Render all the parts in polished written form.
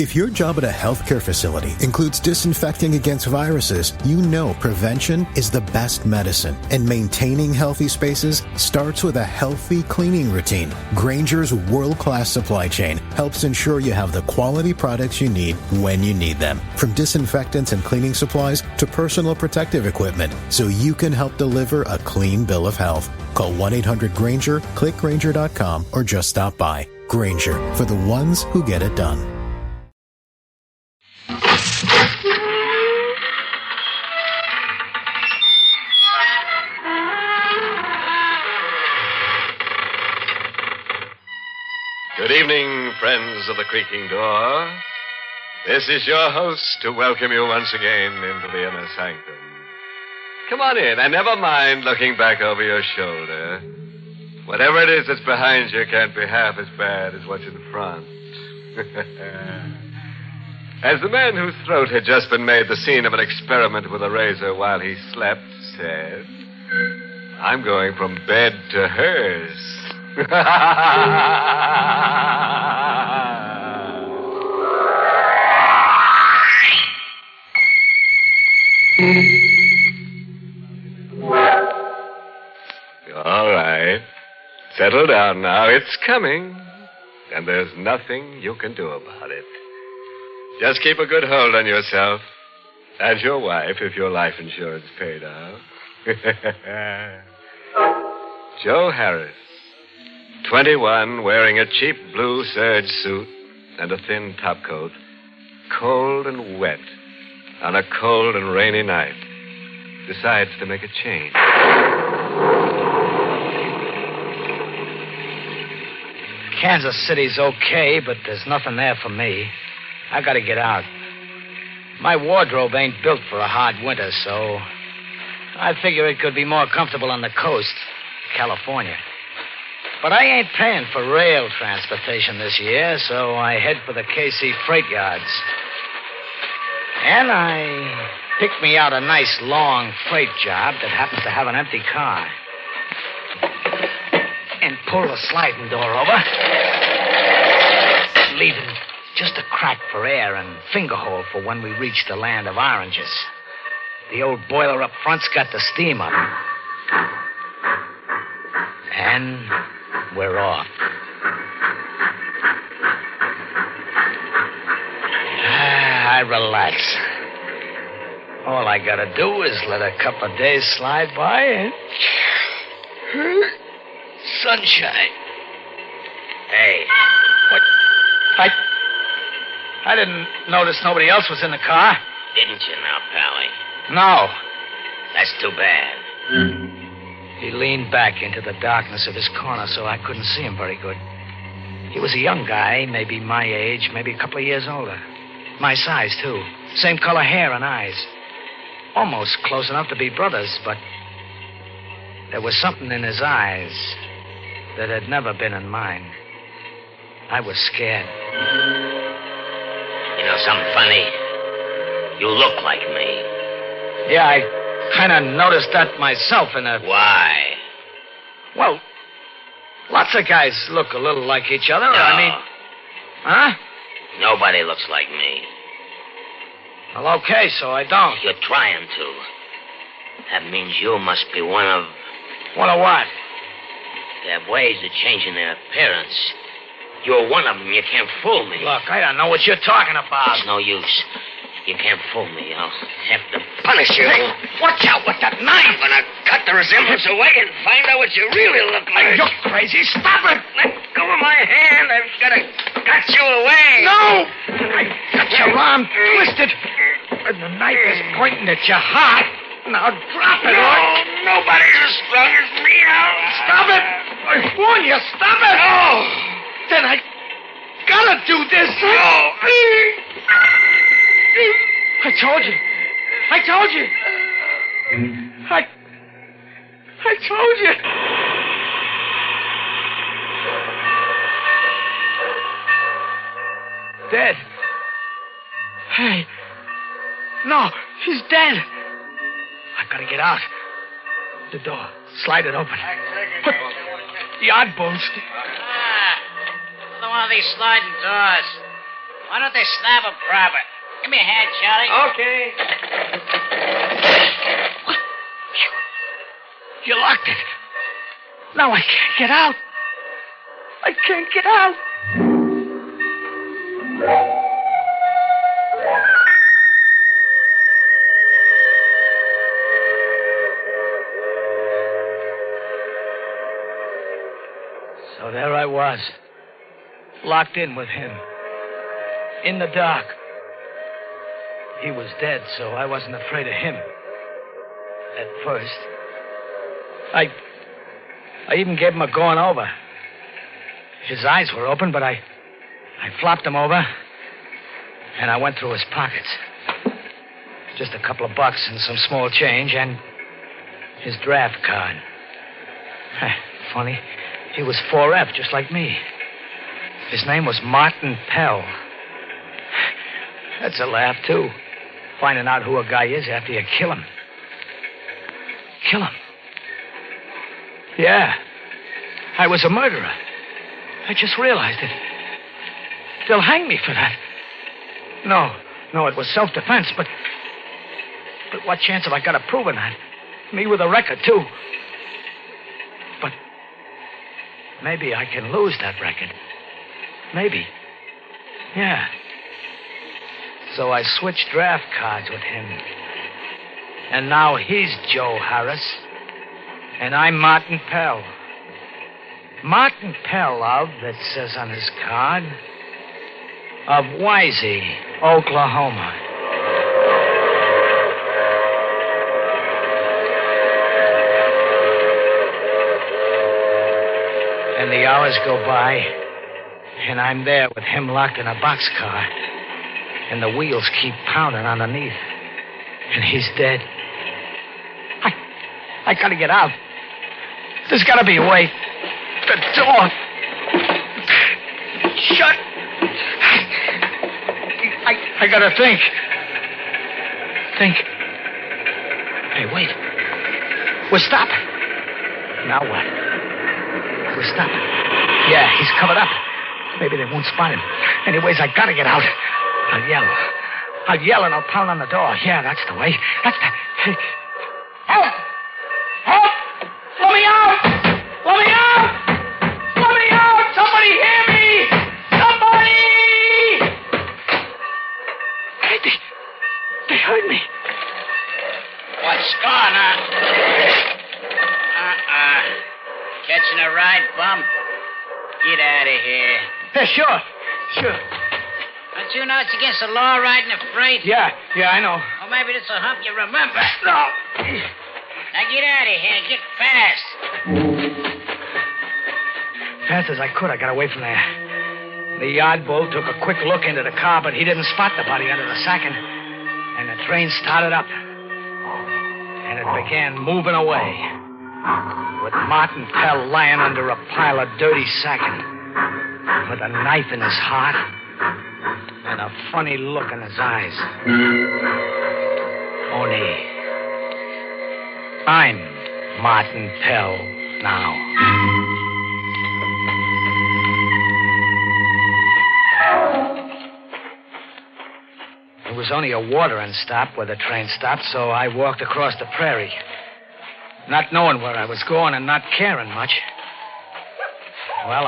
If your job at a healthcare facility includes disinfecting against viruses, you know prevention is the best medicine. And maintaining healthy spaces starts with a healthy cleaning routine. Grainger's world-class supply chain helps ensure you have the quality products you need when you need them. From disinfectants and cleaning supplies to personal protective equipment, so you can help deliver a clean bill of health. Call 1-800-GRAINGER, click Grainger.com, or just stop by. Grainger, for the ones who get it done. Good evening, friends of the creaking door. This is your host to welcome you once again into the inner sanctum. Come on in, and never mind looking back over your shoulder. Whatever it is that's behind you can't be half as bad as what's in front. As the man whose throat had just been made the scene of an experiment with a razor while he slept said, I'm going from bed to hers. All right. Settle down now. It's coming. And there's nothing you can do about it. Just keep a good hold on yourself. And your wife, if your life insurance paid out. Joe Harris, 21, wearing a cheap blue serge suit and a thin topcoat, cold and wet on a cold and rainy night, decides to make a change. Kansas City's okay, but there's nothing there for me. I gotta get out. My wardrobe ain't built for a hard winter, so I figure it could be more comfortable on the coast, California. But I ain't paying for rail transportation this year, so I head for the KC freight yards. And I picked me out a nice long freight job that happens to have an empty car. And pull the sliding door over, leaving just a crack for air and finger hole for when we reach the land of oranges. The old boiler up front's got the steam up. And we're off. I relax. All I gotta do is let a couple of days slide by and... sunshine. Hey. What? I didn't notice nobody else was in the car. Didn't you now, Pally? No. That's too bad. He leaned back into the darkness of his corner so I couldn't see him very good. He was a young guy, maybe my age, maybe a couple of years older. My size, too. Same color hair and eyes. Almost close enough to be brothers, but there was something in his eyes that had never been in mine. I was scared. You know something funny? You look like me. Yeah, I kind of noticed that myself in a... Why? Well, lots of guys look a little like each other. No. I mean... Huh? Nobody looks like me. Well, okay, so I don't. You're trying to. That means you must be one of... One of what? They have ways of changing their appearance. You're one of them. You can't fool me. Look, I don't know what you're talking about. It's no use. You can't fool me. I'll have to punish you. Hey, watch out with that knife. I'm going to cut the resemblance away and find out what you really look like. You're crazy. Stop it. Let go of my hand. I've got to cut you away. No! I got your arm twisted. And the knife is pointing at your heart. Now drop it. No, nobody's as strong as me. Stop it. I warn you. Stop it. Oh. Then I gotta do this. No. I told you. I told you. I told you. Dead. Hey. No, he's dead. I gotta get out. The door. Slide it open. Put the odd bones. Another one of these sliding doors. Why don't they snap a proper? Give me a hand, Charlie. Okay. What? You locked it. Now I can't get out. I can't get out. So there I was, locked in with him, in the dark. He was dead, so I wasn't afraid of him. At first. I even gave him a going over. His eyes were open, but I flopped him over, and I went through his pockets. Just a couple of bucks and some small change, and his draft card. Funny, he was 4F, just like me. His name was Martin Pell. That's a laugh, too. Finding out who a guy is after you kill him. Kill him? Yeah. I was a murderer. I just realized it. They'll hang me for that. No, it was self-defense, but what chance have I got of proving that? Me with a record, too. But maybe I can lose that record. Maybe. Yeah. So I switched draft cards with him. And now he's Joe Harris. And I'm Martin Pell. Martin Pell of, that says on his card, of Wisey, Oklahoma. And the hours go by, and I'm there with him locked in a boxcar. And the wheels keep pounding underneath. And he's dead. I gotta get out. There's gotta be a way. The door. Shut. I gotta think. Think. Hey, wait. We're stopping. Now what? We're stopping. Yeah, he's covered up. Maybe they won't spot him. Anyways, I gotta get out. I'll yell and I'll pound on the door. Yeah, that's the way. That's the... Help! Help! Let me out! Let me out! Let me out! Somebody hear me! Somebody! Hey, they heard me. What's gone, huh? Catching a ride, bum? Get out of here. Yeah, sure. Don't you know it's against the law riding a freight? Yeah, I know. Or maybe this will help you remember. No. Now get out of here. Get fast. Fast as I could, I got away from there. The yard bull took a quick look into the car, but he didn't spot the body under the sacking. And the train started up. And it began moving away. With Martin Pell lying under a pile of dirty sacking. With a knife in his heart. And a funny look in his eyes. Only I'm Martin Pell now. It was only a watering stop where the train stopped, so I walked across the prairie. Not knowing where I was going and not caring much. Well,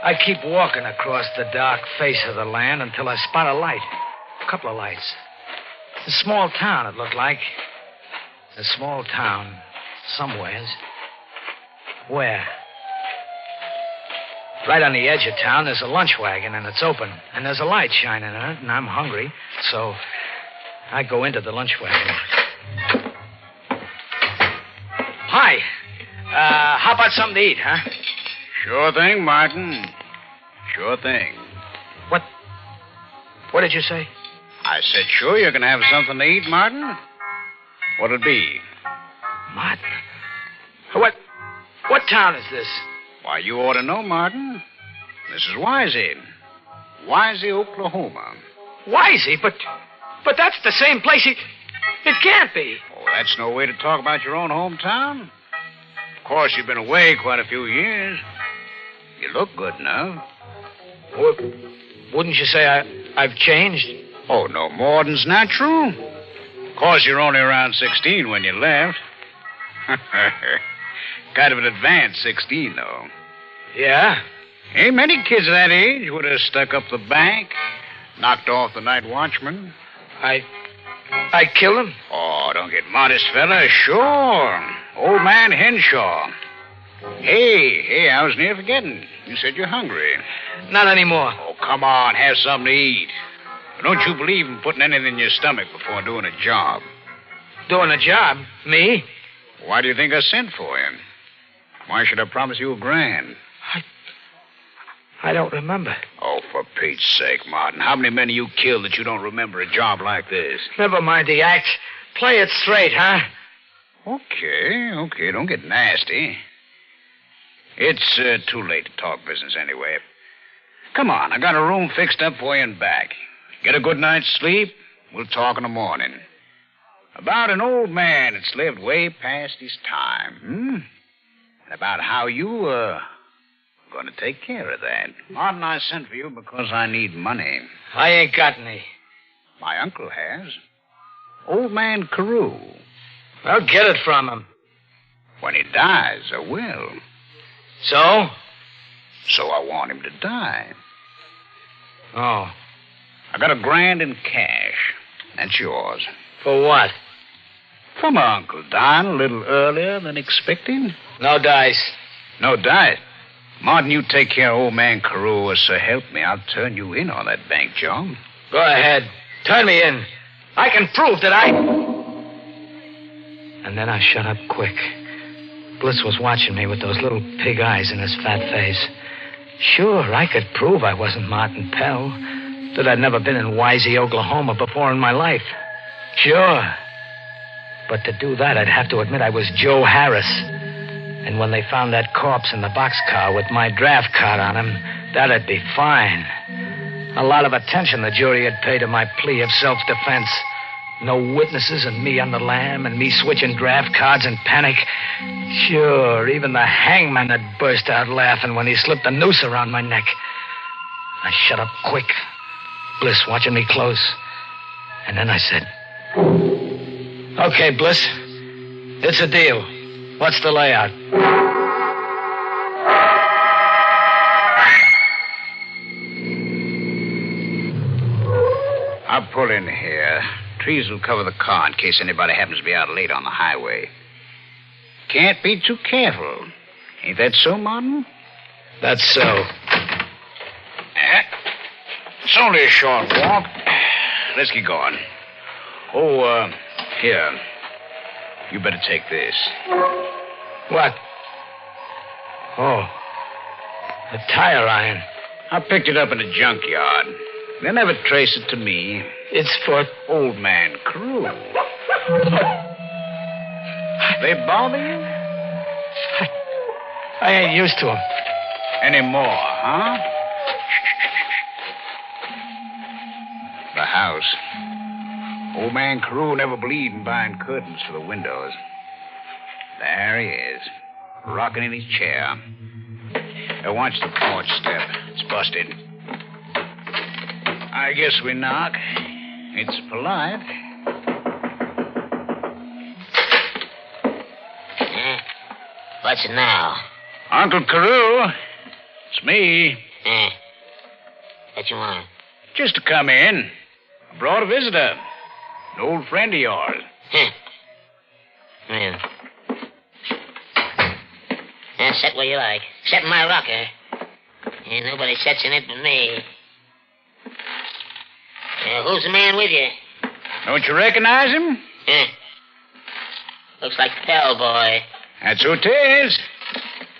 I keep walking across the dark face of the land until I spot a light. A couple of lights. A small town, it looked like. A small town, somewheres. Where? Right on the edge of town, there's a lunch wagon, and it's open. And there's a light shining in it, and I'm hungry. So I go into the lunch wagon. Hi. How about something to eat, huh? Sure thing, Martin. Sure thing. What did you say? I said, sure, you're going to have something to eat, Martin? What'll it be? Martin? What town is this? Why, you ought to know, Martin. This is Wisey. Wisey, Oklahoma. Wisey? But that's the same place. It can't be. Oh, that's no way to talk about your own hometown. Of course, you've been away quite a few years. You look good now. Wouldn't you say I've changed? Oh, no more than's natural. Of course, you're only around 16 when you left. Kind of an advanced 16, though. Yeah? Ain't many kids that age would have stuck up the bank, knocked off the night watchman. I killed him? Oh, don't get modest, fella. Sure. Old man Henshaw. Hey, I was near forgetting. You said you're hungry. Not anymore. Oh, come on, have something to eat. Don't you believe in putting anything in your stomach before doing a job? Doing a job? Me? Why do you think I sent for you? Why should I promise you $1,000? I don't remember. Oh, for Pete's sake, Martin. How many men have you killed that you don't remember a job like this? Never mind the act. Play it straight, huh? Okay. Don't get nasty. It's too late to talk business anyway. Come on, I got a room fixed up for you and back. Get a good night's sleep. We'll talk in the morning. About an old man that's lived way past his time, And about how you, going to take care of that. Martin, I sent for you because I need money. I ain't got any. My uncle has. Old man Carew. I'll get it from him. When he dies, I will. So? So I want him to die. Oh. I got $1,000 in cash. That's yours. For what? For my uncle dying a little earlier than expected. No dice. No dice? Martin, you take care of old man Carew, or so help me, I'll turn you in on that bank job. Go ahead. Turn me in. I can prove that I... And then I shut up quick. Bliss was watching me with those little pig eyes in his fat face. Sure, I could prove I wasn't Martin Pell. That I'd never been in Wisey, Oklahoma before in my life. Sure. But to do that, I'd have to admit I was Joe Harris. And when they found that corpse in the boxcar with my draft card on him, that'd be fine. A lot of attention the jury had paid to my plea of self-defense. No witnesses and me on the lam and me switching draft cards in panic. Sure, even the hangman had burst out laughing when he slipped the noose around my neck. I shut up quick, Bliss watching me close. And then I said, "Okay, Bliss, it's a deal. What's the layout?" I'll pull in here. Trees will cover the car in case anybody happens to be out late on the highway. Can't be too careful. Ain't that so, Martin? That's so. It's only a short walk. Let's get going. Oh, here. You better take this. What? Oh, a tire iron. I picked it up in a junkyard. They'll never trace it to me. It's for... Old man Carew. They bother you? I ain't used to them. Anymore, huh? The house. Old man Carew never believed in buying curtains for the windows. There he is, rocking in his chair. Now watch the porch step. It's busted. I guess we knock. It's polite. What's it now? Uncle Carew. It's me. What you want? Just to come in. I brought a visitor. An old friend of yours. Well. Sit where you like. Sit in my rocker. Ain't nobody sits in it but me. Who's the man with you? Don't you recognize him? Looks like Pell boy. That's who it is.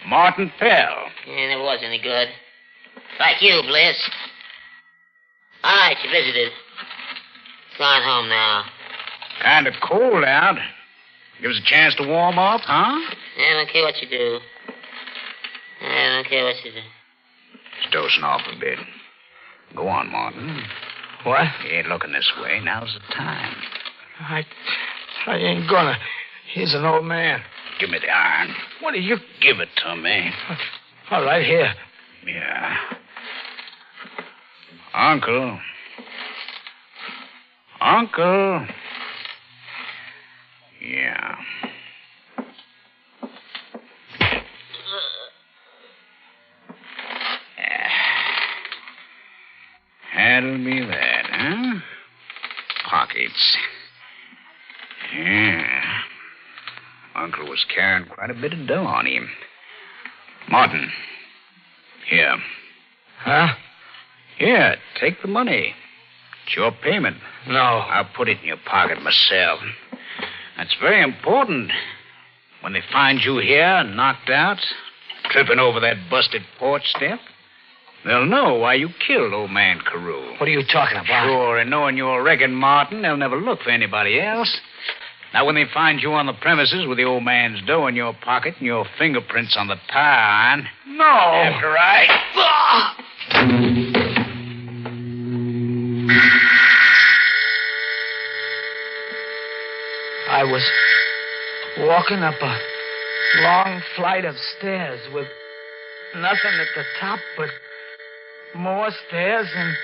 Martin Pell. Never was any good. Like you, Bliss. All right, you visited. Gone home now. Kind of cold out. Give us a chance to warm up, huh? I don't care what you do. I don't care what you do. It's dozing off a bit. Go on, Martin. What? You ain't looking this way. Now's the time. I ain't gonna. He's an old man. Give me the iron. What are you... Give it to me. All right, here. Yeah. Uncle. Uncle. Yeah. That'll be that, huh? Pockets. Yeah. Uncle was carrying quite a bit of dough on him. Martin. Here. Huh? Here, take the money. It's your payment. No. I'll put it in your pocket myself. That's very important. When they find you here, knocked out, tripping over that busted porch step, they'll know why you killed old man Carew. What are you talking about? Sure, and knowing you're Regan Martin, they'll never look for anybody else. Now, when they find you on the premises with the old man's dough in your pocket and your fingerprints on the tire iron... No! After I was walking up a long flight of stairs with nothing at the top but more stairs and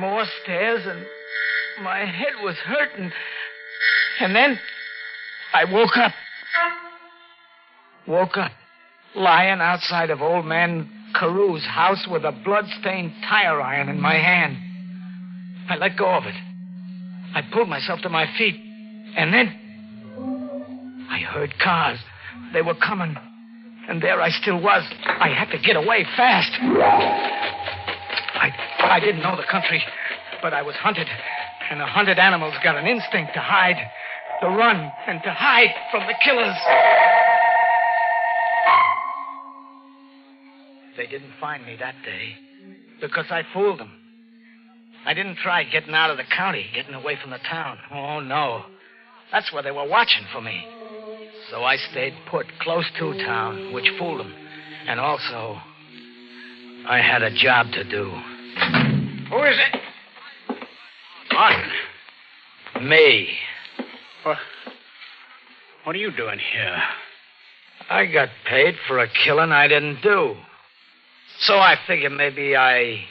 more stairs, and my head was hurting. And then I woke up. Lying outside of old man Carew's house with a blood-stained tire iron in my hand. I let go of it. I pulled myself to my feet. And then I heard cars. They were coming. And there I still was. I had to get away fast. I didn't know the country, but I was hunted. And the hunted animals got an instinct to hide, to run, and to hide from the killers. They didn't find me that day because I fooled them. I didn't try getting out of the county, getting away from the town. Oh, no. That's where they were watching for me. So I stayed put close to town, which fooled them. And also, I had a job to do. Who is it? Martin. Me. What are you doing here? I got paid for a killing I didn't do. So I figured maybe I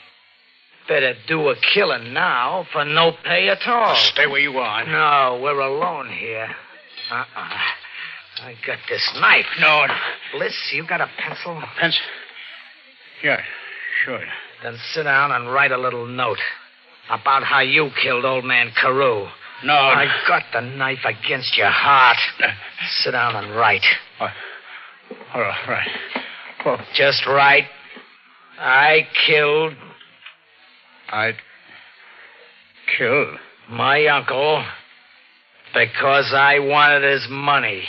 better do a killing now for no pay at all. Stay where you are. No, we're alone here. I got this knife. No. Bliss, you got a pencil? A pencil? Yeah, sure. Then sit down and write a little note about how you killed old man Carew. No. I got the knife against your heart. Sit down and write. All right. Well, just write. I killed my uncle because I wanted his money.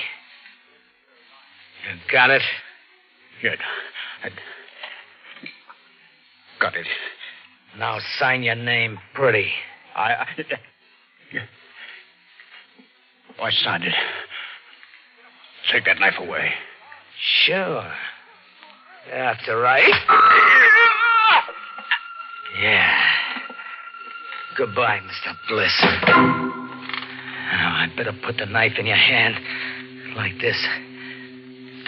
You got it? Good. I got it. Now sign your name pretty. I signed it. Take that knife away. Sure. After right. Yeah. Goodbye, Mr. Bliss. Now, I'd better put the knife in your hand like this.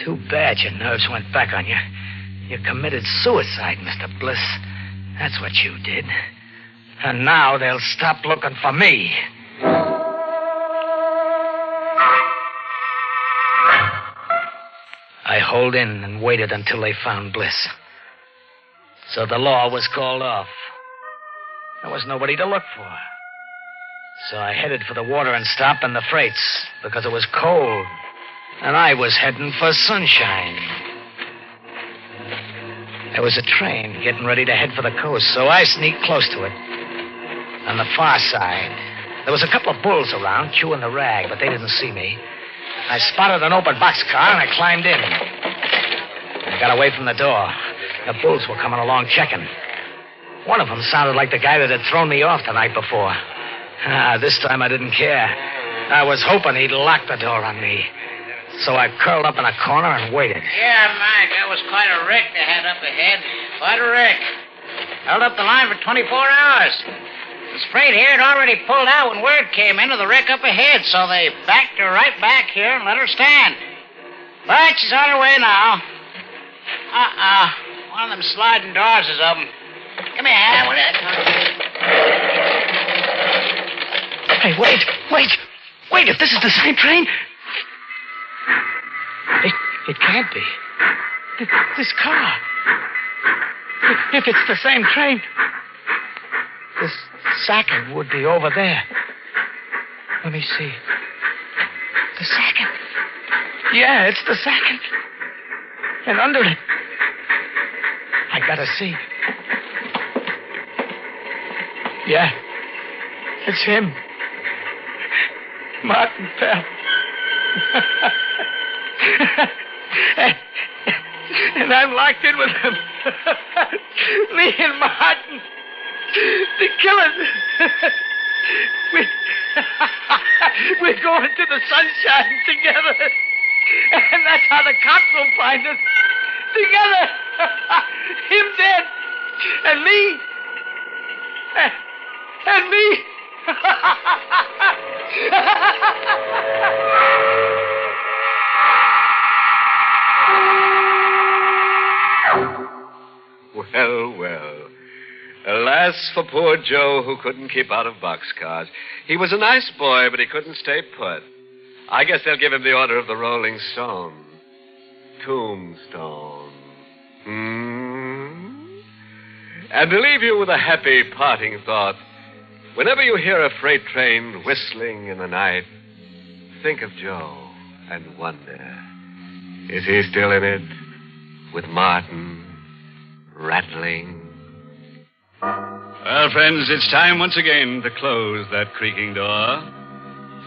Too bad your nerves went back on you. You committed suicide, Mr. Bliss. That's what you did. And now they'll stop looking for me. I holed in and waited until they found Bliss. So the law was called off. There was nobody to look for. So I headed for the watering stop and the freights because it was cold. And I was heading for sunshine. There was a train getting ready to head for the coast, so I sneaked close to it. On the far side, there was a couple of bulls around chewing the rag, but they didn't see me. I spotted an open boxcar, and I climbed in. I got away from the door. The bulls were coming along checking. One of them sounded like the guy that had thrown me off the night before. This time I didn't care. I was hoping he'd lock the door on me. So I curled up in a corner and waited. Yeah, Mike, that was quite a wreck they had up ahead. Quite a wreck. Held up the line for 24 hours. This freight here had already pulled out when word came in of the wreck up ahead, so they backed her right back here and let her stand. But she's on her way now. One of them sliding doors is open. Come here, will you? Hey, wait. Wait, if this is the same train... It can't be. This car... If it's the same train... This second would be over there. Let me see. The second. Yeah, it's the second. And under it... I gotta see. Yeah. It's him. Martin Pell. And I'm locked in with him. Me and Martin. The killers. We're going to the sunshine together. And that's how the cops will find us. Together. Him dead. And me. And me. Well. Alas for poor Joe, who couldn't keep out of boxcars. He was a nice boy, but he couldn't stay put. I guess they'll give him the Order of the Rolling Stone. Tombstone. And to leave you with a happy parting thought, whenever you hear a freight train whistling in the night, think of Joe and wonder, is he still in it with Martin rattling? Well, friends, it's time once again to close that creaking door.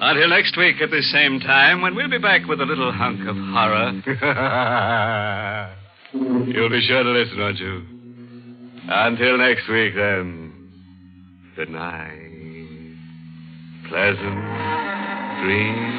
Until next week at the same time, when we'll be back with a little hunk of horror. You'll be sure to listen, won't you? Until next week, then. Good night. Pleasant dreams.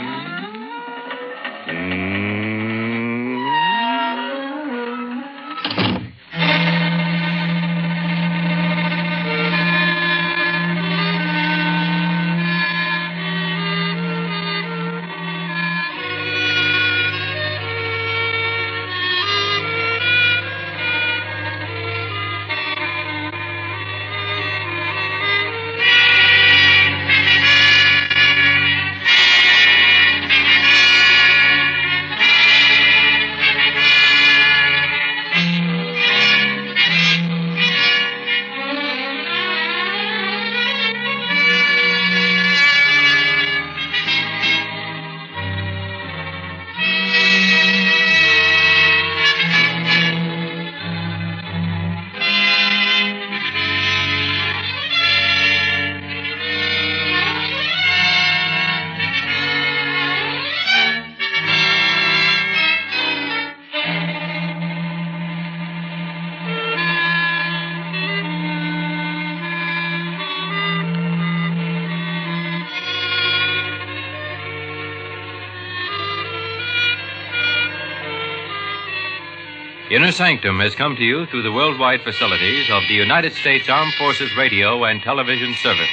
Inner Sanctum has come to you through the worldwide facilities of the United States Armed Forces Radio and Television Service.